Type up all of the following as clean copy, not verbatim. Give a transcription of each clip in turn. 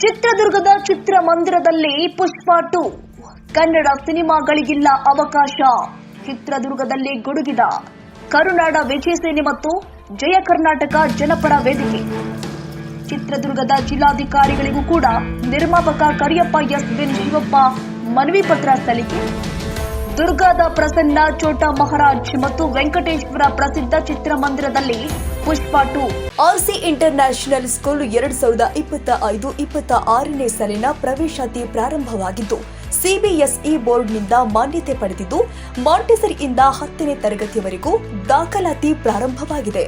ಚಿತ್ರದುರ್ಗದ ಚಿತ್ರಮಂದಿರದಲ್ಲಿ ಪುಷ್ಪ 2 ಕನ್ನಡ ಸಿನಿಮಾಗಳಿಗಿಲ್ಲ ಅವಕಾಶ. ಚಿತ್ರದುರ್ಗದಲ್ಲಿ ಗುಡುಗಿದ ಕರುನಾಡ ವಿಜಯ ಸೇನೆ ಮತ್ತು ಜಯ ಕರ್ನಾಟಕ ಜನಪರ ವೇದಿಕೆ. ಚಿತ್ರದುರ್ಗದ ಜಿಲ್ಲಾಧಿಕಾರಿಗಳಿಗೂ ಕೂಡ ನಿರ್ಮಾಪಕ ಕರಿಯಪ್ಪ ಎಸ್ ಬಿನ್ ಶಿವಪ್ಪ ಮನವಿ ಪತ್ರ ಸಲ್ಲಿಕೆ. ದುರ್ಗಾದ ಪ್ರಸನ್ನ ಚೋಟಾ ಮಹಾರಾಜ್ ಮತ್ತು ವೆಂಕಟೇಶ್ವರ ಪ್ರಸಿದ್ಧ ಚಿತ್ರಮಂದಿರದಲ್ಲಿ ಪುಷ್ಪ 2 ಆರ್ಸಿ ಇಂಟರ್ನ್ಯಾಷನಲ್ ಸ್ಕೂಲ್ 2025-26ನೇ ಸಾಲಿನ ಪ್ರವೇಶಾತಿ ಪ್ರಾರಂಭವಾಗಿದ್ದು ಸಿಬಿಎಸ್ಇ ಬೋರ್ಡ್ನಿಂದ ಮಾನ್ಯತೆ ಪಡೆದಿದ್ದು ಮಾಂಟೆಸರಿಯಿಂದ 10ನೇ ತರಗತಿಯವರೆಗೂ ದಾಖಲಾತಿ ಪ್ರಾರಂಭವಾಗಿದೆ.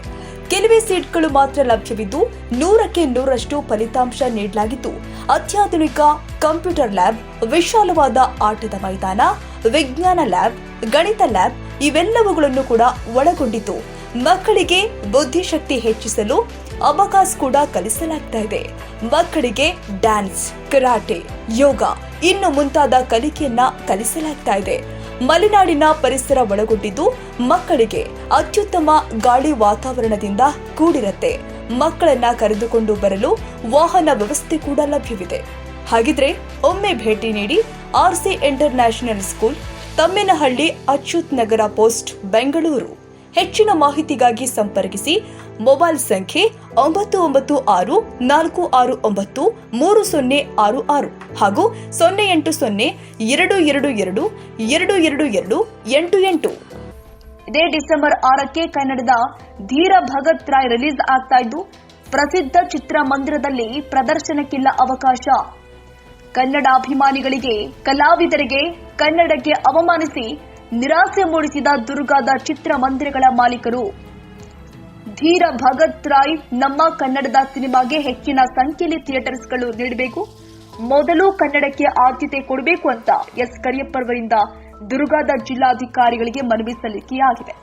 ಕೆಲವೇ ಸೀಟ್ಗಳು ಮಾತ್ರ ಲಭ್ಯವಿದ್ದು 100ಕ್ಕೆ 100ರಷ್ಟು ಫಲಿತಾಂಶ ನೀಡಲಾಗಿದ್ದು ಅತ್ಯಾಧುನಿಕ ಕಂಪ್ಯೂಟರ್ ಲ್ಯಾಬ್, ವಿಶಾಲವಾದ ಆಟದ ಮೈದಾನ, ವಿಜ್ಞಾನ ಲ್ಯಾಬ್, ಗಣಿತ ಲ್ಯಾಬ್ ಇವೆಲ್ಲವುಗಳನ್ನು ಕೂಡ ಒಳಗೊಂಡಿದ್ದು ಮಕ್ಕಳಿಗೆ ಬುದ್ಧಿಶಕ್ತಿ ಹೆಚ್ಚಿಸಲು ಅಬಕಾಸ್ ಕೂಡ ಕಲಿಸಲಾಗ್ತಾ ಇದೆ. ಮಕ್ಕಳಿಗೆ ಡ್ಯಾನ್ಸ್, ಕರಾಟೆ, ಯೋಗ ಇನ್ನು ಮುಂತಾದ ಕಲಿಕೆಯನ್ನ ಕಲಿಸಲಾಗ್ತಾ ಇದೆ. ಮಲೆನಾಡಿನ ಪರಿಸರ ಒಳಗೊಂಡಿದ್ದು ಮಕ್ಕಳಿಗೆ ಅತ್ಯುತ್ತಮ ಗಾಳಿ ವಾತಾವರಣದಿಂದ ಕೂಡಿರುತ್ತೆ. ಮಕ್ಕಳನ್ನ ಕರೆದುಕೊಂಡು ಬರಲು ವಾಹನ ವ್ಯವಸ್ಥೆ ಕೂಡ ಲಭ್ಯವಿದೆ. ಹಾಗಿದ್ರೆ ಒಮ್ಮೆ ಭೇಟಿ ನೀಡಿ RC international school, Thammenahalli, Achyut Nagar post, Bengaluru. ಹೆಚ್ಚಿನ ಮಾಹಿತಿಗಾಗಿ ಸಂಪರ್ಕಿಸಿ ಮೊಬೈಲ್ ಸಂಖ್ಯೆ 9964693066 ಹಾಗೂ 08022222288. ಇದೇ ಡಿಸೆಂಬರ್ 6ಕ್ಕೆ ಕನ್ನಡದ ಧೀರ ಭಗತ್ ರಾಯ್ ರಿಲೀಸ್ ಆಗ್ತಾ ಇದ್ದು ಪ್ರಸಿದ್ಧ ಚಿತ್ರಮಂದಿರದಲ್ಲಿ ಪ್ರದರ್ಶನಕ್ಕಿಲ್ಲ ಅವಕಾಶ. ಕನ್ನಡ ಅಭಿಮಾನಿಗಳಿಗೆ, ಕಲಾವಿದರಿಗೆ ಕನ್ನಡಕ್ಕೆ ಅವಮಾನಿಸಿ ನಿರಾಸೆ ಮೂಡಿಸಿದ ದುರ್ಗಾದ ಚಿತ್ರಮಂದಿರಗಳ ಮಾಲೀಕರು ಧೀರ ಭಗತ್ ರಾಯ್ ನಮ್ಮ ಕನ್ನಡದ ಸಿನಿಮಾಗೆ ಹೆಚ್ಚಿನ ಸಂಖ್ಯೆಯಲ್ಲಿ ಥಿಯೇಟರ್ಸ್ಗಳು ನೀಡಬೇಕು, ಮೊದಲು ಕನ್ನಡಕ್ಕೆ ಆದ್ಯತೆ ಕೊಡಬೇಕು ಅಂತ ಎಸ್ ಕರಿಯಪ್ಪರವರಿಂದ ದುರ್ಗಾದ ಜಿಲ್ಲಾಧಿಕಾರಿಗಳಿಗೆ ಮನವಿ ಸಲ್ಲಿಕೆಯಾಗಿದೆ.